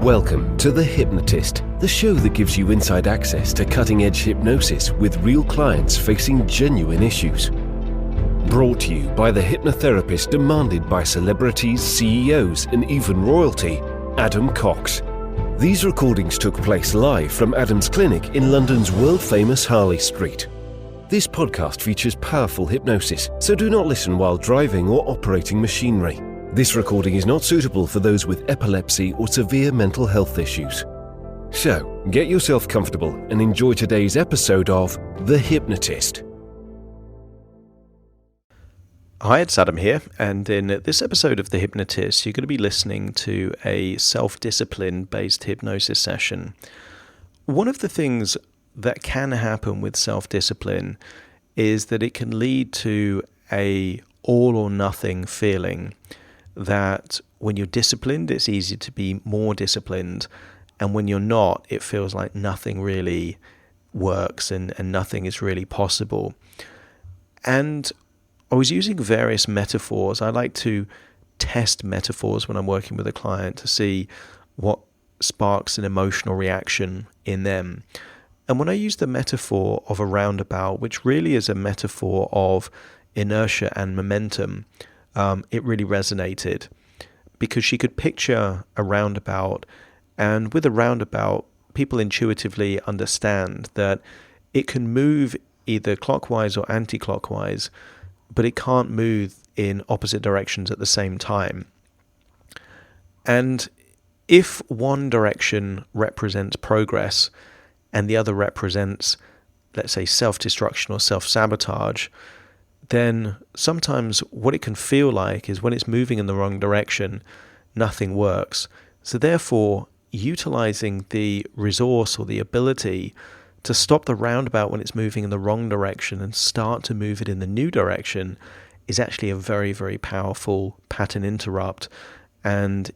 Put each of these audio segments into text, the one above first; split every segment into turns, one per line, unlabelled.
Welcome to The Hypnotist, the show that gives you inside access to cutting-edge hypnosis with real clients facing genuine issues. Brought to you by the hypnotherapist demanded by celebrities, CEOs, and even royalty, Adam Cox. These recordings took place live from Adam's clinic in London's world-famous Harley Street. This podcast features powerful hypnosis, so do not listen while driving or operating machinery. This recording is not suitable for those with epilepsy or severe mental health issues. So, get yourself comfortable and enjoy today's episode of The Hypnotist.
Hi, it's Adam here, and in this episode of The Hypnotist, you're going to be listening to a self-discipline based hypnosis session. One of the things that can happen with self-discipline is that it can lead to a all or nothing feeling, that when you're disciplined, it's easy to be more disciplined, and when you're not, it feels like nothing really works and nothing is really possible. And I was using various metaphors. I like to test metaphors when I'm working with a client to see what sparks an emotional reaction in them. And when I used the metaphor of a roundabout, which really is a metaphor of inertia and momentum, it really resonated, because she could picture a roundabout, and with a roundabout, people intuitively understand that it can move either clockwise or anti-clockwise, but it can't move in opposite directions at the same time. And if one direction represents progress and the other represents, let's say, self-destruction or self-sabotage, then sometimes what it can feel like is when it's moving in the wrong direction, nothing works. So therefore, utilizing the resource or the ability to stop the roundabout when it's moving in the wrong direction and start to move it in the new direction is actually a very, very powerful pattern interrupt. And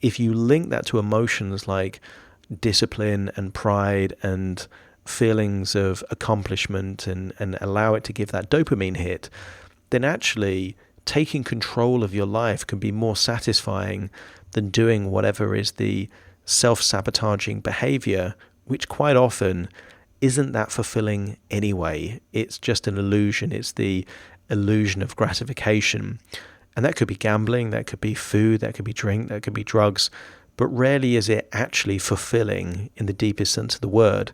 if you link that to emotions like discipline and pride and feelings of accomplishment and allow it to give that dopamine hit, then actually taking control of your life can be more satisfying than doing whatever is the self-sabotaging behavior, which quite often isn't that fulfilling anyway. It's just an illusion. It's the illusion of gratification. And that could be gambling, that could be food, that could be drink, that could be drugs, but rarely is it actually fulfilling in the deepest sense of the word.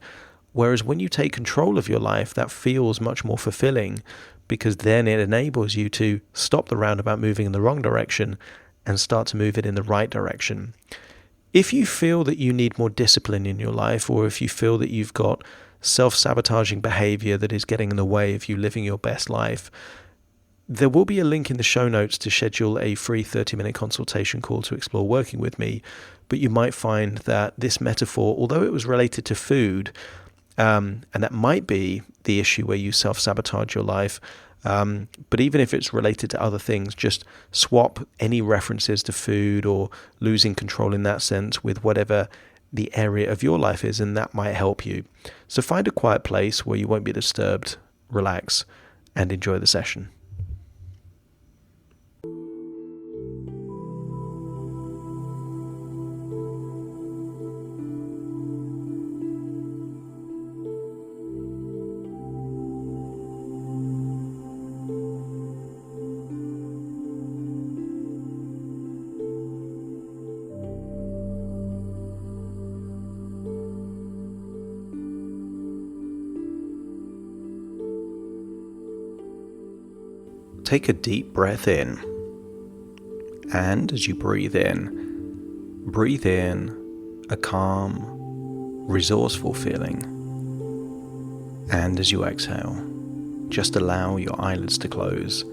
Whereas when you take control of your life, that feels much more fulfilling, because then it enables you to stop the roundabout moving in the wrong direction and start to move it in the right direction. If you feel that you need more discipline in your life, or if you feel that you've got self-sabotaging behavior that is getting in the way of you living your best life, there will be a link in the show notes to schedule a free 30-minute consultation call to explore working with me. But you might find that this metaphor, although it was related to food, and that might be the issue where you self-sabotage your life, but even if it's related to other things, just swap any references to food or losing control in that sense with whatever the area of your life is, and that might help you. So find a quiet place where you won't be disturbed, relax, and enjoy the session. Take a deep breath in, and as you breathe in a calm, resourceful feeling. And as you exhale, just allow your eyelids to close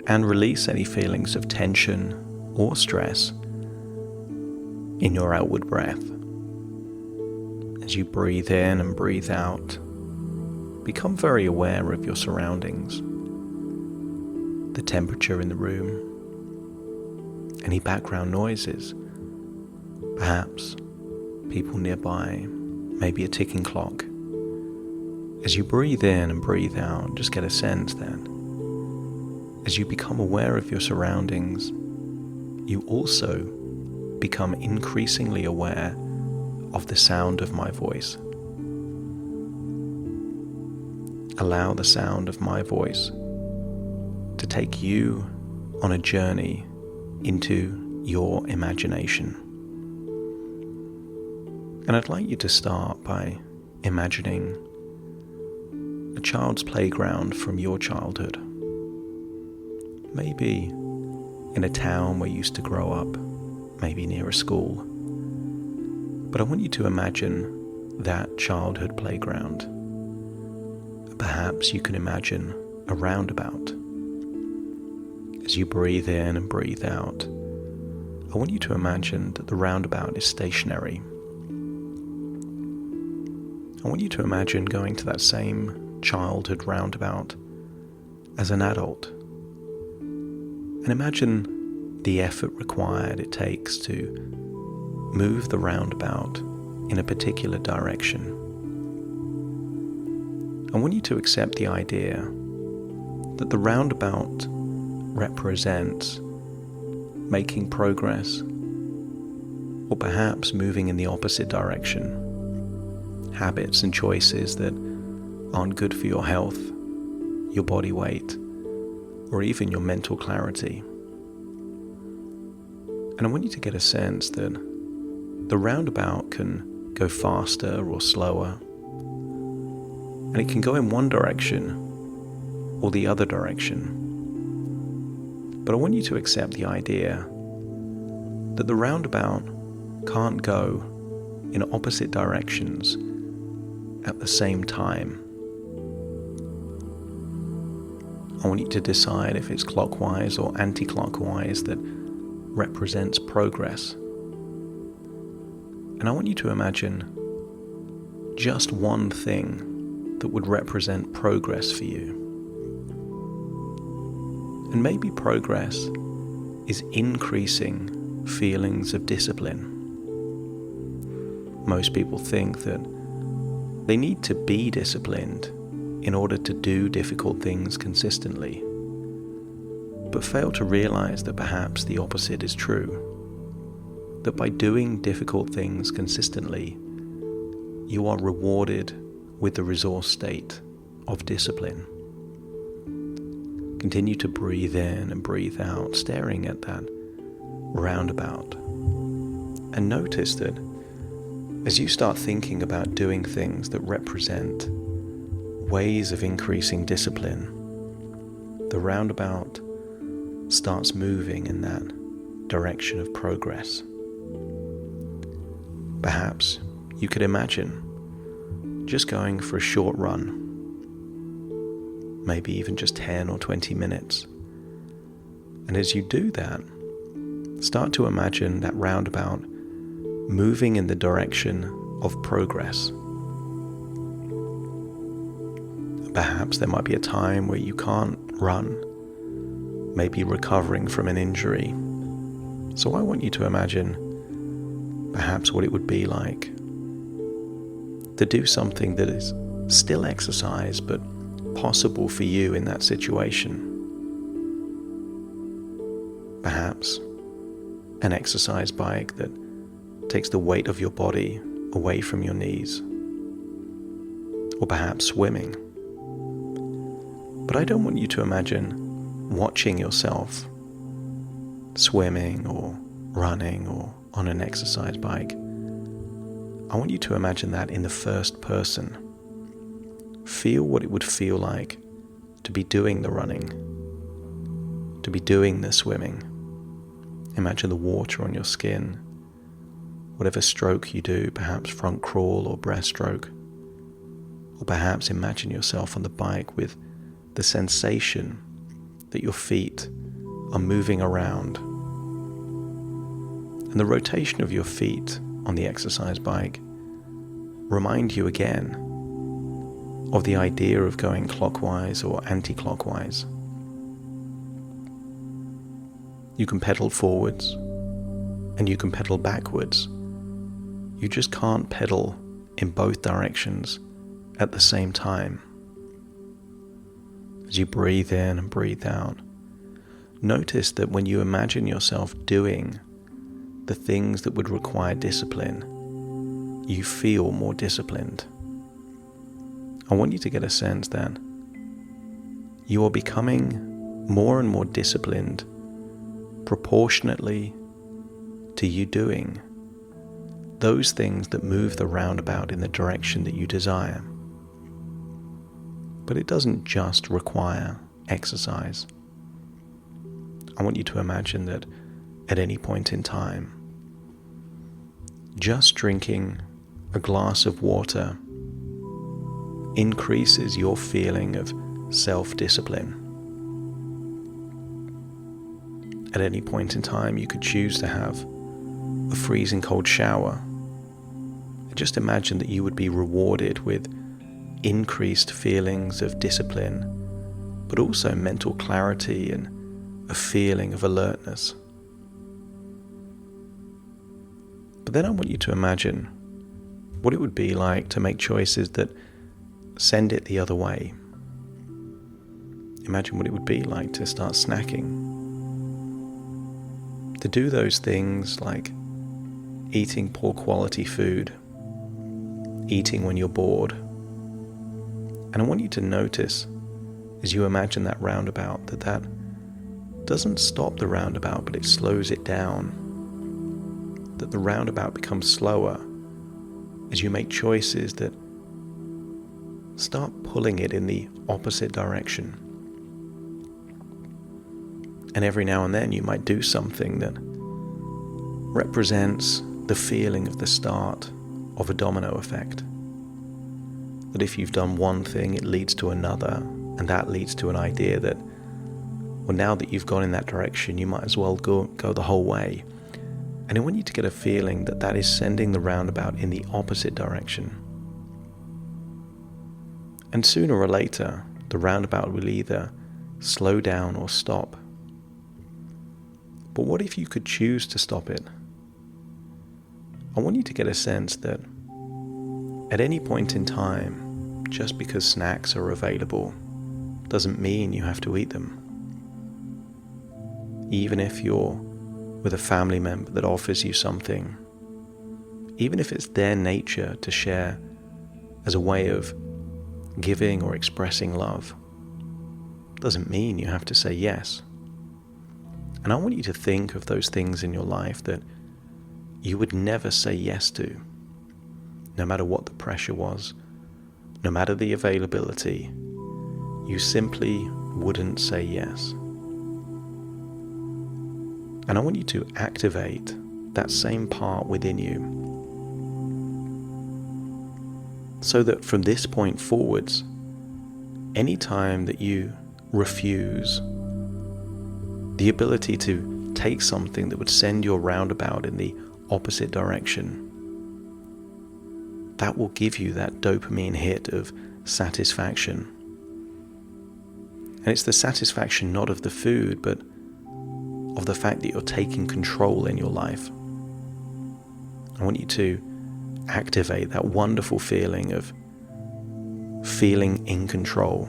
and release any feelings of tension or stress in your outward breath. As you breathe in and breathe out, become very aware of your surroundings. The temperature in the room, any background noises, perhaps people nearby, maybe a ticking clock. As you breathe in and breathe out, just get a sense that as you become aware of your surroundings, you also become increasingly aware of the sound of my voice. Allow the sound of my voice to take you on a journey into your imagination. And I'd like you to start by imagining a child's playground from your childhood. Maybe in a town where you used to grow up, maybe near a school. But I want you to imagine that childhood playground. Perhaps you can imagine a roundabout. As you breathe in and breathe out, I want you to imagine that the roundabout is stationary. I want you to imagine going to that same childhood roundabout as an adult. And imagine the effort required it takes to move the roundabout in a particular direction. I want you to accept the idea that the roundabout represents making progress, or perhaps moving in the opposite direction. Habits and choices that aren't good for your health, your body weight, or even your mental clarity. And I want you to get a sense that the roundabout can go faster or slower, and it can go in one direction or the other direction. But I want you to accept the idea that the roundabout can't go in opposite directions at the same time. I want you to decide if it's clockwise or anti-clockwise that represents progress. And I want you to imagine just one thing that would represent progress for you. And maybe progress is increasing feelings of discipline. Most people think that they need to be disciplined in order to do difficult things consistently, but fail to realize that perhaps the opposite is true. That by doing difficult things consistently, you are rewarded with the resource state of discipline. Continue to breathe in and breathe out, staring at that roundabout. And notice that as you start thinking about doing things that represent ways of increasing discipline, the roundabout starts moving in that direction of progress. Perhaps you could imagine just going for a short run, maybe even just 10 or 20 minutes. And as you do that, start to imagine that roundabout moving in the direction of progress. Perhaps there might be a time where you can't run, maybe recovering from an injury. So I want you to imagine perhaps what it would be like to do something that is still exercise, but possible for you in that situation. Perhaps an exercise bike that takes the weight of your body away from your knees. Or perhaps swimming. But I don't want you to imagine watching yourself swimming or running or on an exercise bike. I want you to imagine that in the first person. Feel what it would feel like to be doing the running, to be doing the swimming. Imagine the water on your skin. Whatever stroke you do, perhaps front crawl or breaststroke. Or perhaps imagine yourself on the bike with the sensation that your feet are moving around. And the rotation of your feet on the exercise bike remind you again of the idea of going clockwise or anti-clockwise. You can pedal forwards and you can pedal backwards. You just can't pedal in both directions at the same time. As you breathe in and breathe out, notice that when you imagine yourself doing the things that would require discipline, you feel more disciplined. I want you to get a sense that you are becoming more and more disciplined proportionately to you doing those things that move the roundabout in the direction that you desire. But it doesn't just require exercise. I want you to imagine that at any point in time, just drinking a glass of water increases your feeling of self-discipline. At any point in time, you could choose to have a freezing cold shower. Just imagine that you would be rewarded with increased feelings of discipline, but also mental clarity and a feeling of alertness. But then I want you to imagine what it would be like to make choices that send it the other way. Imagine what it would be like to start snacking. To do those things like eating poor quality food, eating when you're bored. And I want you to notice, as you imagine that roundabout, that doesn't stop the roundabout, but it slows it down. That the roundabout becomes slower as you make choices that start pulling it in the opposite direction. And every now and then you might do something that represents the feeling of the start of a domino effect. That if you've done one thing, it leads to another, and that leads to an idea that, well, now that you've gone in that direction, you might as well go the whole way. And I want you to get a feeling that that is sending the roundabout in the opposite direction. And sooner or later, the roundabout will either slow down or stop. But what if you could choose to stop it? I want you to get a sense that at any point in time, just because snacks are available doesn't mean you have to eat them. Even if you're with a family member that offers you something, even if it's their nature to share as a way of giving or expressing love, doesn't mean you have to say yes. And I want you to think of those things in your life that you would never say yes to, no matter what the pressure was, no matter the availability, you simply wouldn't say yes. And I want you to activate that same part within you, so that from this point forwards, any time that you refuse the ability to take something that would send your roundabout in the opposite direction, that will give you that dopamine hit of satisfaction. And it's the satisfaction not of the food, but of the fact that you're taking control in your life. I want you to activate that wonderful feeling of feeling in control.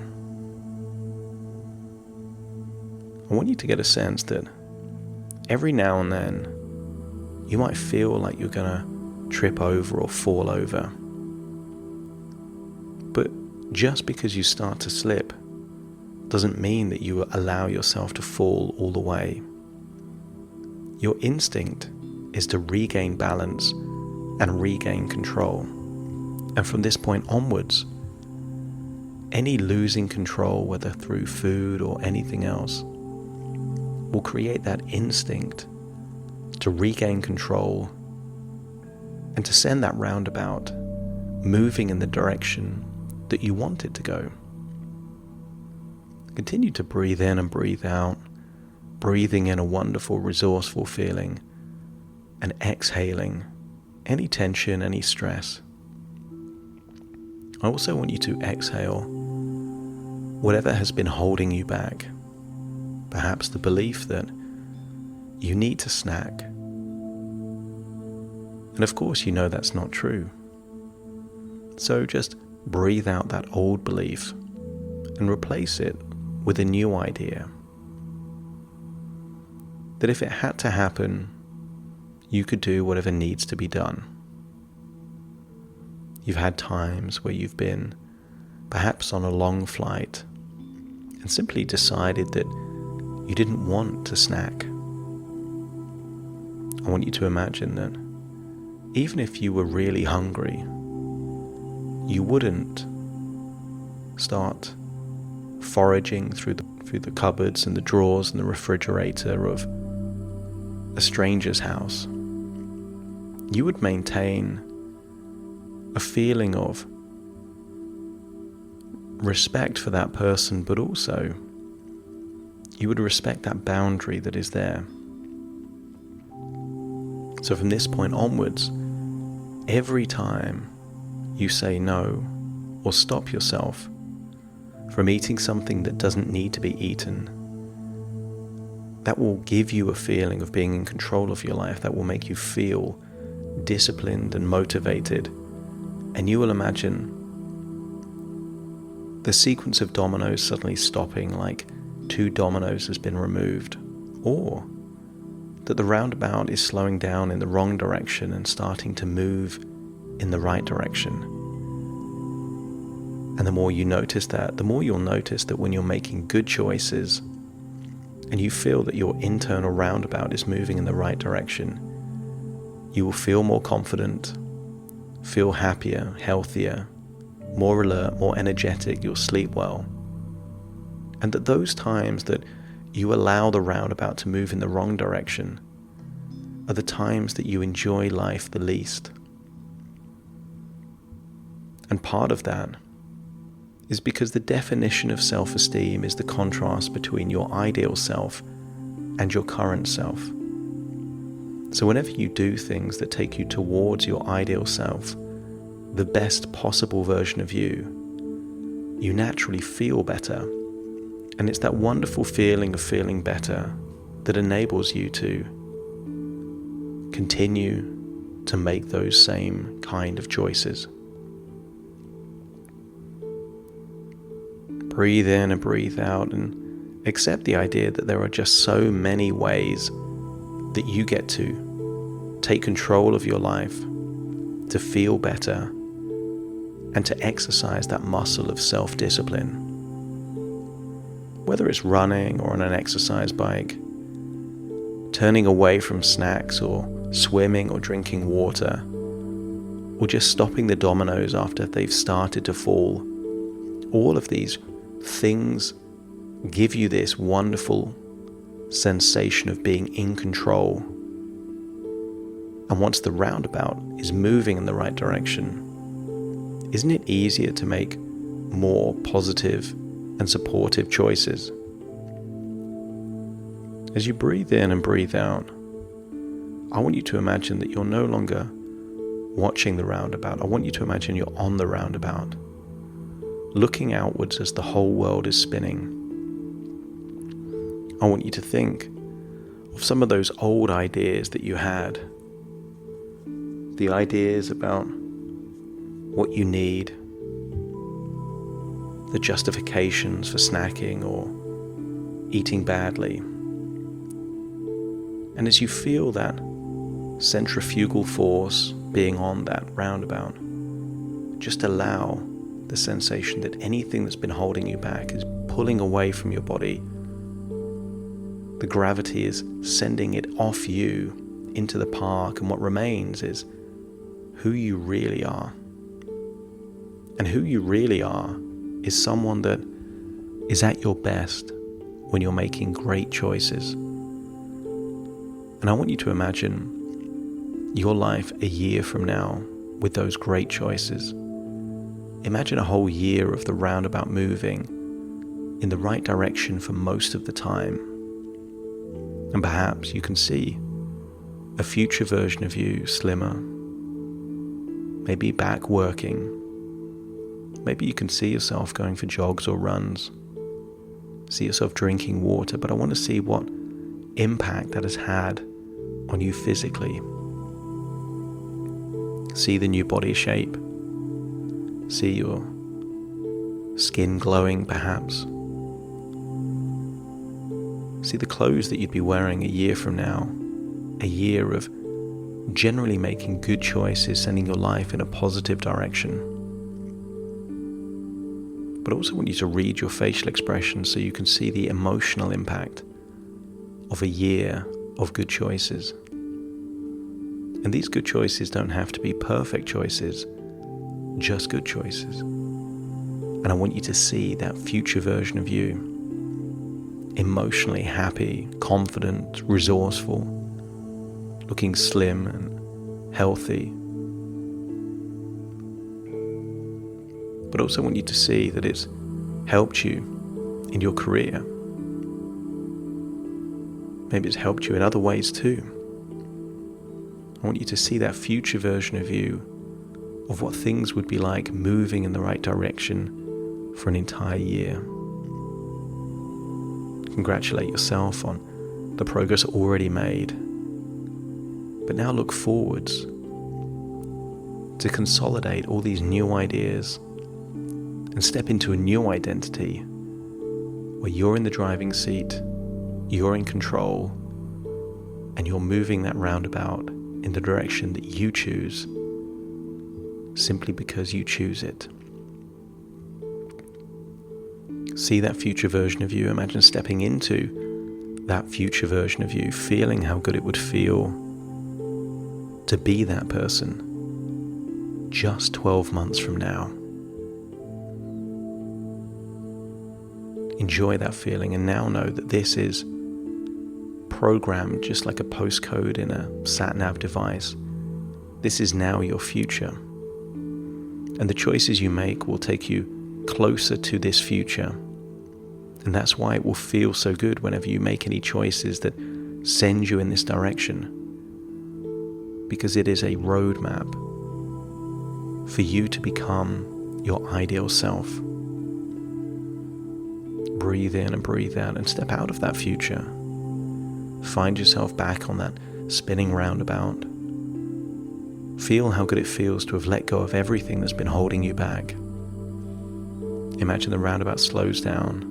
I want you to get a sense that every now and then you might feel like you're gonna trip over or fall over. But just because you start to slip doesn't mean that you allow yourself to fall all the way. Your instinct is to regain balance and regain control. And from this point onwards, any losing control, whether through food or anything else, will create that instinct to regain control and to send that roundabout moving in the direction that you want it to go. Continue to breathe in and breathe out, breathing in a wonderful, resourceful feeling, and exhaling any tension, any stress. I also want you to exhale whatever has been holding you back. Perhaps the belief that you need to snack. And of course you know that's not true. So just breathe out that old belief and replace it with a new idea. That if it had to happen, you could do whatever needs to be done. You've had times where you've been perhaps on a long flight and simply decided that you didn't want to snack. I want you to imagine that even if you were really hungry, you wouldn't start foraging through the cupboards and the drawers and the refrigerator of a stranger's house. You would maintain a feeling of respect for that person, but also you would respect that boundary that is there. So from this point onwards, every time you say no or stop yourself from eating something that doesn't need to be eaten, that will give you a feeling of being in control of your life, that will make you feel disciplined and motivated. And you will imagine the sequence of dominoes suddenly stopping, like 2 dominoes has been removed, or that the roundabout is slowing down in the wrong direction and starting to move in the right direction. And the more you notice that, the more you'll notice that when you're making good choices and you feel that your internal roundabout is moving in the right direction, you will feel more confident, feel happier, healthier, more alert, more energetic, you'll sleep well. And at those times that you allow the roundabout to move in the wrong direction are the times that you enjoy life the least. And part of that is because the definition of self-esteem is the contrast between your ideal self and your current self. So whenever you do things that take you towards your ideal self, the best possible version of you, you naturally feel better. And it's that wonderful feeling of feeling better that enables you to continue to make those same kind of choices. Breathe in and breathe out, and accept the idea that there are just so many ways that you get to take control of your life, to feel better, and to exercise that muscle of self-discipline. Whether it's running or on an exercise bike, turning away from snacks or swimming or drinking water, or just stopping the dominoes after they've started to fall, all of these things give you this wonderful sensation of being in control. And once the roundabout is moving in the right direction, isn't it easier to make more positive and supportive choices? As you breathe in and breathe out, I want you to imagine that you're no longer watching the roundabout. I want you to imagine you're on the roundabout, looking outwards as the whole world is spinning. I want you to think of some of those old ideas that you had, the ideas about what you need, the justifications for snacking or eating badly. And as you feel that centrifugal force being on that roundabout, just allow the sensation that anything that's been holding you back is pulling away from your body. The gravity is sending it off you into the park, and what remains is who you really are. And who you really are is someone that is at your best when you're making great choices. And I want you to imagine your life a year from now with those great choices. Imagine a whole year of the roundabout moving in the right direction for most of the time. And perhaps you can see a future version of you, slimmer, maybe back working. Maybe you can see yourself going for jogs or runs, see yourself drinking water, but I want to see what impact that has had on you physically. See the new body shape, see your skin glowing perhaps, see the clothes that you'd be wearing a year from now, a year of generally making good choices, sending your life in a positive direction. But I also want you to read your facial expressions so you can see the emotional impact of a year of good choices. And these good choices don't have to be perfect choices, just good choices. And I want you to see that future version of you, emotionally happy, confident, resourceful, looking slim and healthy. But I also want you to see that it's helped you in your career. Maybe it's helped you in other ways too. I want you to see that future version of you, of what things would be like moving in the right direction for an entire year. Congratulate yourself on the progress already made. But now look forwards to consolidate all these new ideas and step into a new identity where you're in the driving seat, you're in control, and you're moving that roundabout in the direction that you choose, simply because you choose it. See that future version of you. Imagine stepping into that future version of you, feeling how good it would feel to be that person just 12 months from now. Enjoy that feeling, and now know that this is programmed just like a postcode in a sat-nav device. This is now your future. And the choices you make will take you closer to this future. And that's why it will feel so good whenever you make any choices that send you in this direction. Because it is a roadmap for you to become your ideal self. Breathe in and breathe out and step out of that future. Find yourself back on that spinning roundabout. Feel how good it feels to have let go of everything that's been holding you back. Imagine the roundabout slows down.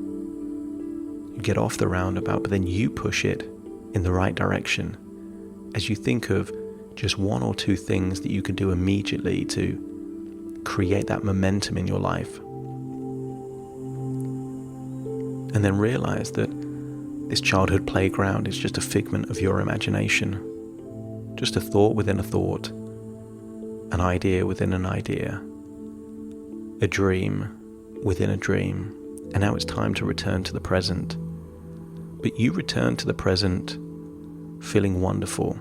You get off the roundabout, but then you push it in the right direction as you think of just one or two things that you can do immediately to create that momentum in your life. And then realize that this childhood playground is just a figment of your imagination, just a thought within a thought, an idea within an idea, a dream within a dream. And now it's time to return to the present. But you return to the present feeling wonderful,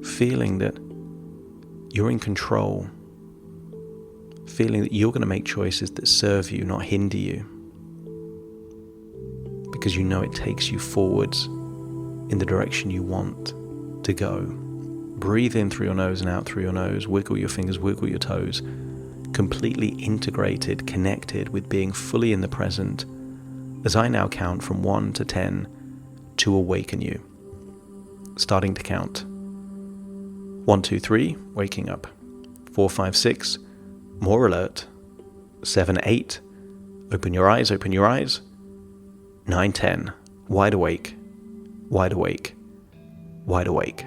feeling that you're in control, feeling that you're going to make choices that serve you, not hinder you. Because you know it takes you forwards in the direction you want to go. Breathe in through your nose and out through your nose. Wiggle your fingers, wiggle your toes. Completely integrated, connected with being fully in the present. As I now count from 1 to 10 to awaken you. Starting to count. 1, 2, 3, waking up. 4, 5, 6, more alert. 7, 8, open your eyes, open your eyes. 9, 10, wide awake, wide awake, wide awake.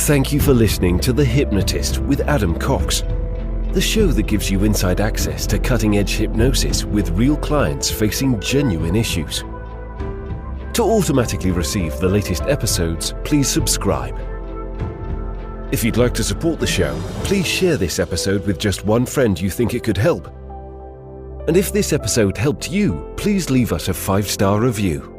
Thank you for listening to The Hypnotist with Adam Cox, the show that gives you inside access to cutting-edge hypnosis with real clients facing genuine issues. To automatically receive the latest episodes, please subscribe. If you'd like to support the show, please share this episode with just one friend you think it could help. And if this episode helped you, please leave us a 5-star review.